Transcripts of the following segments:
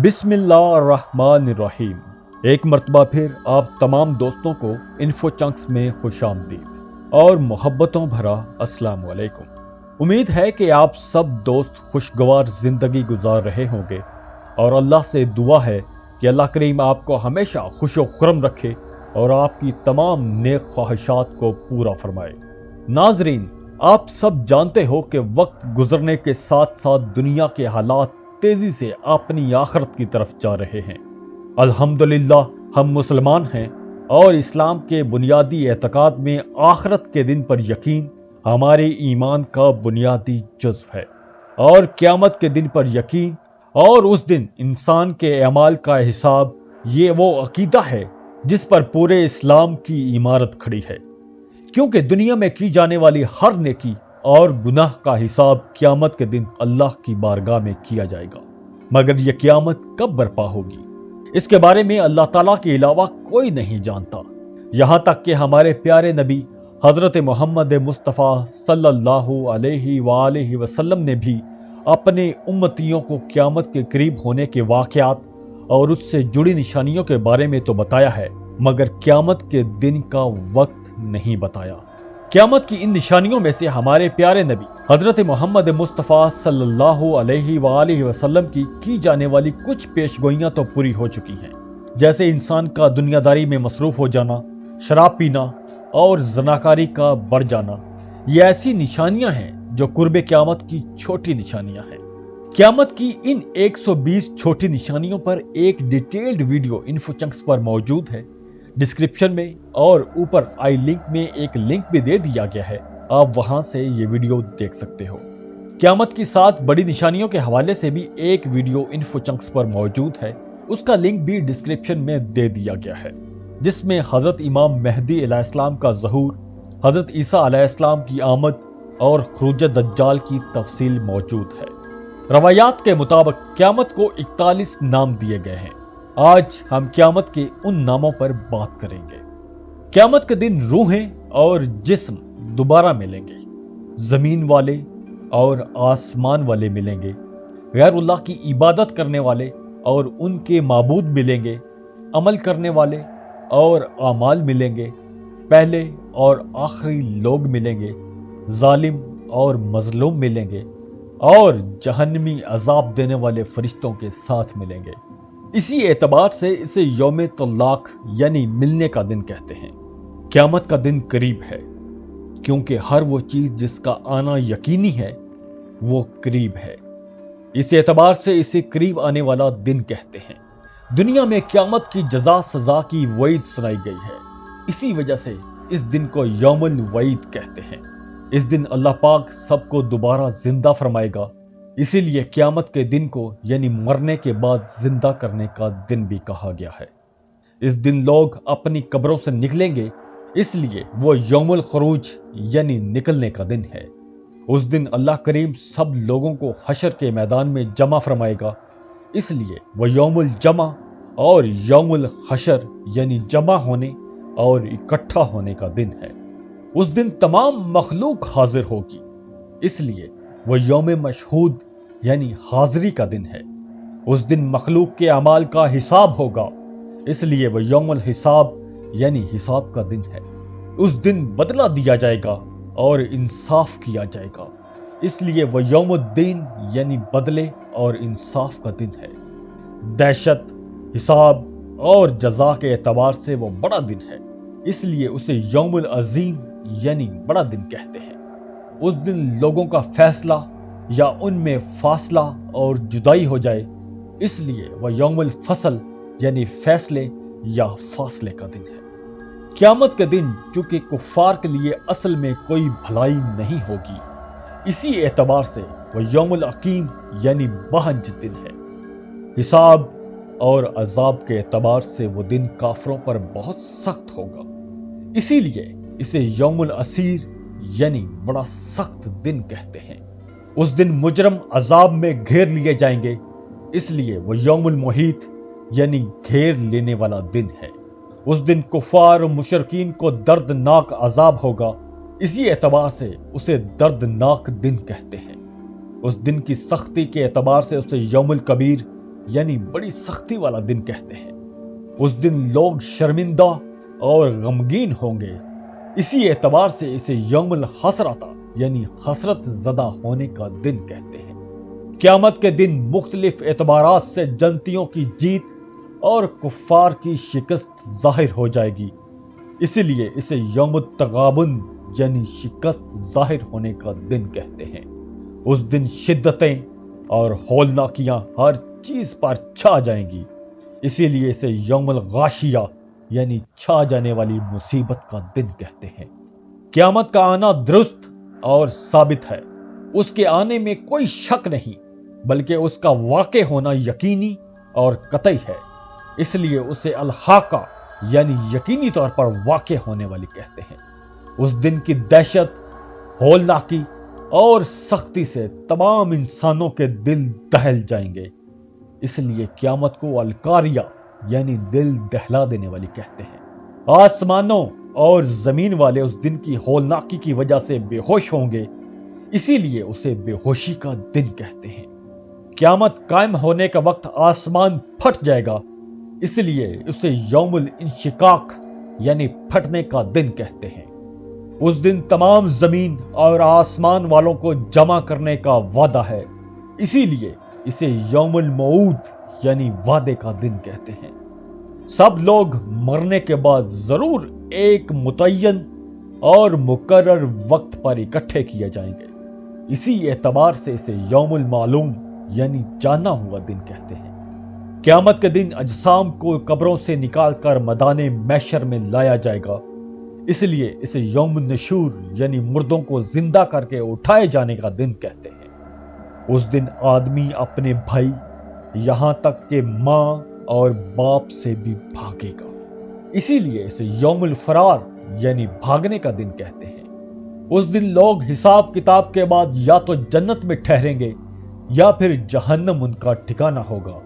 بسم اللہ الرحمن الرحیم۔ ایک مرتبہ پھر آپ تمام دوستوں کو انفو چنکس میں خوش آمدید اور محبتوں بھرا السلام علیکم۔ امید ہے کہ آپ سب دوست خوشگوار زندگی گزار رہے ہوں گے اور اللہ سے دعا ہے کہ اللہ کریم آپ کو ہمیشہ خوش و خرم رکھے اور آپ کی تمام نیک خواہشات کو پورا فرمائے۔ ناظرین، آپ سب جانتے ہو کہ وقت گزرنے کے ساتھ ساتھ دنیا کے حالات تیزی سے اپنی آخرت کی طرف جا رہے ہیں۔ الحمدللہ ہم مسلمان ہیں اور اسلام کے بنیادی اعتقاد میں آخرت کے دن پر یقین ہمارے ایمان کا بنیادی جزو ہے، اور قیامت کے دن پر یقین اور اس دن انسان کے اعمال کا حساب، یہ وہ عقیدہ ہے جس پر پورے اسلام کی عمارت کھڑی ہے، کیونکہ دنیا میں کی جانے والی ہر نیکی اور گناہ کا حساب قیامت کے دن اللہ کی بارگاہ میں کیا جائے گا۔ مگر یہ قیامت کب برپا ہوگی، اس کے بارے میں اللہ تعالیٰ کے علاوہ کوئی نہیں جانتا، یہاں تک کہ ہمارے پیارے نبی حضرت محمد مصطفیٰ صلی اللہ علیہ وآلہ وسلم نے بھی اپنے امتیوں کو قیامت کے قریب ہونے کے واقعات اور اس سے جڑی نشانیوں کے بارے میں تو بتایا ہے، مگر قیامت کے دن کا وقت نہیں بتایا۔ قیامت کی ان نشانیوں میں سے ہمارے پیارے نبی حضرت محمد مصطفیٰ صلی اللہ علیہ وآلہ وسلم کی جانے والی کچھ پیش گوئیاں تو پوری ہو چکی ہیں، جیسے انسان کا دنیا داری میں مصروف ہو جانا، شراب پینا اور زناکاری کا بڑھ جانا۔ یہ ایسی نشانیاں ہیں جو قرب قیامت کی چھوٹی نشانیاں ہیں۔ قیامت کی ان 120 چھوٹی نشانیوں پر ایک ڈیٹیلڈ ویڈیو انفو چنکس پر موجود ہے، ڈسکرپشن میں اور اوپر آئی لنک میں ایک لنک بھی دے دیا گیا ہے، آپ وہاں سے یہ ویڈیو دیکھ سکتے ہو۔ قیامت کی 7 بڑی نشانیوں کے حوالے سے بھی ایک ویڈیو انفو چنکس پر موجود ہے، اس کا لنک بھی ڈسکرپشن میں دے دیا گیا ہے، جس میں حضرت امام مہدی علیہ السلام کا ظہور، حضرت عیسیٰ علیہ السلام کی آمد اور خروج دجال کی تفصیل موجود ہے۔ روایات کے مطابق قیامت کو 41 نام دیے گئے ہیں۔ آج ہم قیامت کے ان ناموں پر بات کریں گے۔ قیامت کے دن روحیں اور جسم دوبارہ ملیں گے، زمین والے اور آسمان والے ملیں گے، غیر اللہ کی عبادت کرنے والے اور ان کے معبود ملیں گے، عمل کرنے والے اور اعمال ملیں گے، پہلے اور آخری لوگ ملیں گے، ظالم اور مظلوم ملیں گے، اور جہنمی عذاب دینے والے فرشتوں کے ساتھ ملیں گے۔ اسی اعتبار سے اسے یوم طلاق یعنی ملنے کا دن کہتے ہیں۔ قیامت کا دن قریب ہے، کیونکہ ہر وہ چیز جس کا آنا یقینی ہے وہ قریب ہے، اس اعتبار سے اسے قریب آنے والا دن کہتے ہیں۔ دنیا میں قیامت کی جزا سزا کی وعید سنائی گئی ہے، اسی وجہ سے اس دن کو یوم الوعید کہتے ہیں۔ اس دن اللہ پاک سب کو دوبارہ زندہ فرمائے گا، اسی لیے قیامت کے دن کو یعنی مرنے کے بعد زندہ کرنے کا دن بھی کہا گیا ہے۔ اس دن لوگ اپنی قبروں سے نکلیں گے، اس لیے وہ یوم الخروج یعنی نکلنے کا دن ہے۔ اس دن اللہ کریم سب لوگوں کو حشر کے میدان میں جمع فرمائے گا، اس لیے وہ یوم الجمع اور یوم الحشر یعنی جمع ہونے اور اکٹھا ہونے کا دن ہے۔ اس دن تمام مخلوق حاضر ہوگی، اس لیے وہ یوم مشہود یعنی حاضری کا دن ہے۔ اس دن مخلوق کے اعمال کا حساب ہوگا، اس لیے وہ یوم الحساب یعنی حساب کا دن ہے۔ اس دن بدلہ دیا جائے گا اور انصاف کیا جائے گا، اس لیے وہ یوم الدین یعنی بدلے اور انصاف کا دن ہے۔ دہشت، حساب اور جزا کے اعتبار سے وہ بڑا دن ہے، اس لیے اسے یوم العظیم یعنی بڑا دن کہتے ہیں۔ اس دن لوگوں کا فیصلہ یا ان میں فاصلہ اور جدائی ہو جائے، اس لیے وہ یوم الفصل یعنی فیصلے یا فاصلے کا دن ہے۔ قیامت کے دن چونکہ کفار کے لیے اصل میں کوئی بھلائی نہیں ہوگی، اسی اعتبار سے وہ یوم العقیم یعنی بہنج دن ہے۔ حساب اور عذاب کے اعتبار سے وہ دن کافروں پر بہت سخت ہوگا، اسی لیے اسے یوم العسیر یعنی بڑا سخت دن کہتے ہیں۔ اس دن مجرم عذاب میں گھیر لیے جائیں گے، اس لیے وہ یوم المحیط یعنی گھیر لینے والا دن ہے۔ اس دن کفار و مشرکین کو دردناک عذاب ہوگا، اسی اعتبار سے اسے دردناک دن کہتے ہیں۔ اس دن کی سختی کے اعتبار سے اسے یوم الکبیر یعنی بڑی سختی والا دن کہتے ہیں۔ اس دن لوگ شرمندہ اور غمگین ہوں گے، اسی اعتبار سے اسے یوم الحسرۃ یعنی حسرت زدہ ہونے کا دن کہتے ہیں۔ قیامت کے دن مختلف اعتبارات سے جنتیوں کی جیت اور کفار کی شکست ظاہر ہو جائے گی، اسی لیے اسے یوم التغابن یعنی شکست ظاہر ہونے کا دن کہتے ہیں۔ اس دن شدتیں اور ہولناکیاں ہر چیز پر چھا جائیں گی، اسی لیے اسے یوم الغاشیہ یعنی چھا جانے والی مصیبت کا دن کہتے ہیں۔ قیامت کا آنا درست اور ثابت ہے، اس کے آنے میں کوئی شک نہیں، بلکہ اس کا واقع ہونا یقینی اور قطعی ہے، اس لیے اسے الحاقہ یعنی یقینی طور پر واقع ہونے والی کہتے ہیں۔ اس دن کی دہشت، ہولناکی اور سختی سے تمام انسانوں کے دل دہل جائیں گے، اس لیے قیامت کو القاریہ یعنی دل دہلا دینے والی کہتے ہیں۔ آسمانوں اور زمین والے اس دن کی ہولناکی کی وجہ سے بے ہوش ہوں گے، اسی لیے اسے بے ہوشی کا دن کہتے ہیں۔ قیامت قائم ہونے کا وقت آسمان پھٹ جائے گا، اس لیے اسے یوم الانشقاق یعنی پھٹنے کا دن کہتے ہیں۔ اس دن تمام زمین اور آسمان والوں کو جمع کرنے کا وعدہ ہے، اسی لیے اسے یوم الموعود یعنی وعدے کا دن کہتے ہیں۔ سب لوگ مرنے کے بعد ضرور ایک متعین اور مقرر وقت پر اکٹھے کیے جائیں گے، اسی اعتبار سے اسے یوم المعلوم یعنی جانا ہوا دن کہتے ہیں۔ قیامت کے دن اجسام کو قبروں سے نکال کر میدان محشر میں لایا جائے گا، اس لیے اسے یوم النشور یعنی مردوں کو زندہ کر کے اٹھائے جانے کا دن کہتے ہیں۔ اس دن آدمی اپنے بھائی یہاں تک کہ ماں اور باپ سے بھی بھاگے گا، اسی لیے اسے یوم الفرار یعنی بھاگنے کا دن کہتے ہیں۔ اس دن لوگ حساب کتاب کے بعد یا تو جنت میں ٹھہریں گے یا پھر جہنم ان کا ٹھکانہ ہوگا،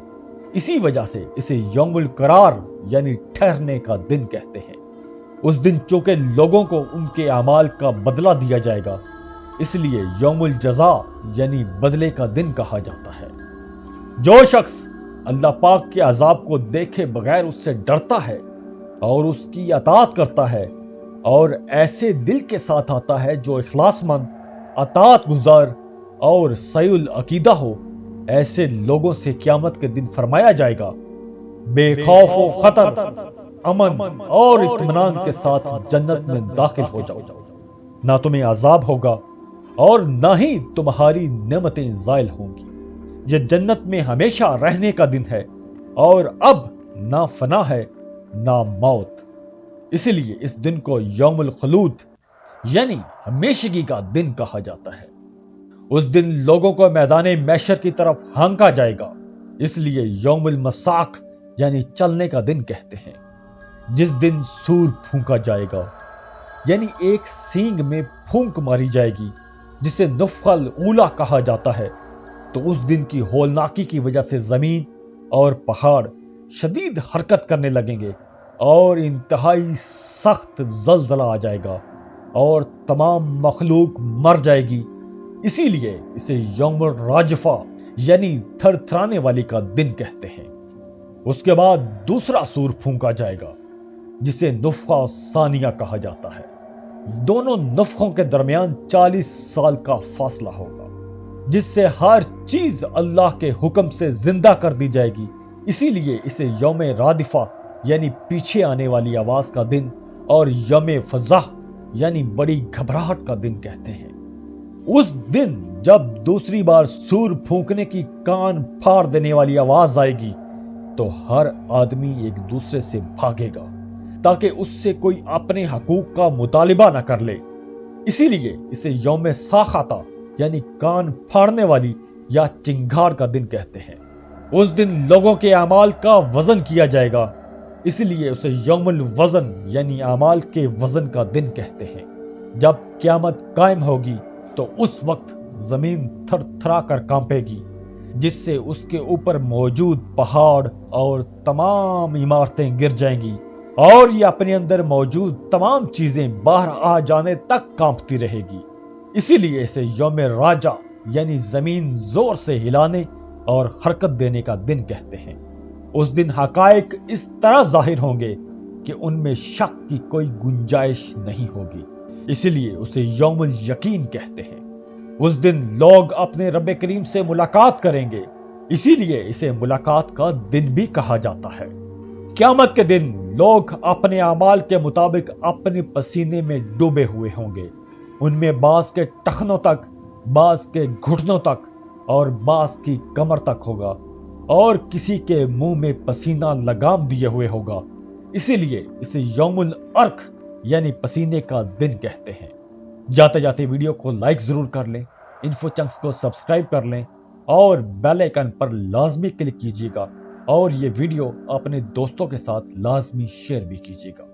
اسی وجہ سے اسے یوم القرار یعنی ٹھہرنے کا دن کہتے ہیں۔ اس دن چونکہ لوگوں کو ان کے اعمال کا بدلہ دیا جائے گا، اس لیے یوم الجزا یعنی بدلے کا دن کہا جاتا ہے۔ جو شخص اللہ پاک کے عذاب کو دیکھے بغیر اس سے ڈرتا ہے اور اس کی اطاعت کرتا ہے اور ایسے دل کے ساتھ آتا ہے جو اخلاص مند، اطاعت گزار اور صحیح العقیدہ ہو، ایسے لوگوں سے قیامت کے دن فرمایا جائے گا، بے خوف و خطر، امن اور اطمینان کے ساتھ جنت میں داخل ہو جاؤ، نہ تمہیں عذاب ہوگا اور نہ ہی تمہاری نعمتیں زائل ہوں گی۔ یہ جنت میں ہمیشہ رہنے کا دن ہے اور اب نہ فنا ہے نہ موت، اسی لیے اس دن کو یوم الخلود یعنی ہمیشگی کا دن کہا جاتا ہے۔ اس دن لوگوں کو میدان محشر کی طرف ہانکا جائے گا، اس لیے یوم المساق یعنی چلنے کا دن کہتے ہیں۔ جس دن سور پھونکا جائے گا یعنی ایک سینگ میں پھونک ماری جائے گی، جسے نفخہ الاولیٰ کہا جاتا ہے، تو اس دن کی ہولناکی کی وجہ سے زمین اور پہاڑ شدید حرکت کرنے لگیں گے اور انتہائی سخت زلزلہ آ جائے گا اور تمام مخلوق مر جائے گی، اسی لیے اسے یوم الراجفہ یعنی تھر تھرانے والی کا دن کہتے ہیں۔ اس کے بعد دوسرا سور پھونکا جائے گا جسے نفخہ ثانیہ کہا جاتا ہے۔ دونوں نفخوں کے درمیان 40 سال کا فاصلہ ہوگا، جس سے ہر چیز اللہ کے حکم سے زندہ کر دی جائے گی، اسی لیے اسے یوم رادفہ یعنی پیچھے آنے والی آواز کا دن اور یوم فزع یعنی بڑی گھبراہٹ کا دن کہتے ہیں۔ اس دن جب دوسری بار سور پھونکنے کی کان پھاڑ دینے والی آواز آئے گی تو ہر آدمی ایک دوسرے سے بھاگے گا تاکہ اس سے کوئی اپنے حقوق کا مطالبہ نہ کر لے، اسی لیے اسے یوم ساخاتہ یعنی کان پھاڑنے والی یا چنگھاڑ کا دن کہتے ہیں۔ اس دن لوگوں کے اعمال کا وزن کیا جائے گا، اس لیے اسے یوم الوزن یعنی اعمال کے وزن کا دن کہتے ہیں۔ جب قیامت قائم ہوگی تو اس وقت زمین تھر تھرا کر کانپے گی، جس سے اس کے اوپر موجود پہاڑ اور تمام عمارتیں گر جائیں گی اور یہ اپنے اندر موجود تمام چیزیں باہر آ جانے تک کانپتی رہے گی، اسی لیے اسے یوم راجہ یعنی زمین زور سے ہلانے اور حرکت دینے کا دن کہتے ہیں۔ اس دن حقائق اس طرح ظاہر ہوں گے کہ ان میں شک کی کوئی گنجائش نہیں ہوگی، اسی لیے اسے یوم الیقین کہتے ہیں۔ اس دن لوگ اپنے رب کریم سے ملاقات کریں گے، اسی لیے اسے ملاقات کا دن بھی کہا جاتا ہے۔ قیامت کے دن لوگ اپنے اعمال کے مطابق اپنے پسینے میں ڈوبے ہوئے ہوں گے، ان میں بعض کے ٹخنوں تک، بعض کے گھٹنوں تک اور بعض کی کمر تک ہوگا، اور کسی کے منہ میں پسینہ لگام دیے ہوئے ہوگا، اسی لیے اسے یوم العرق یعنی پسینے کا دن کہتے ہیں۔ جاتے جاتے ویڈیو کو لائک ضرور کر لیں، انفو چنکس کو سبسکرائب کر لیں اور بیل آئیکن پر لازمی کلک کیجیے گا، اور یہ ویڈیو اپنے دوستوں کے ساتھ لازمی شیئر بھی کیجیے گا۔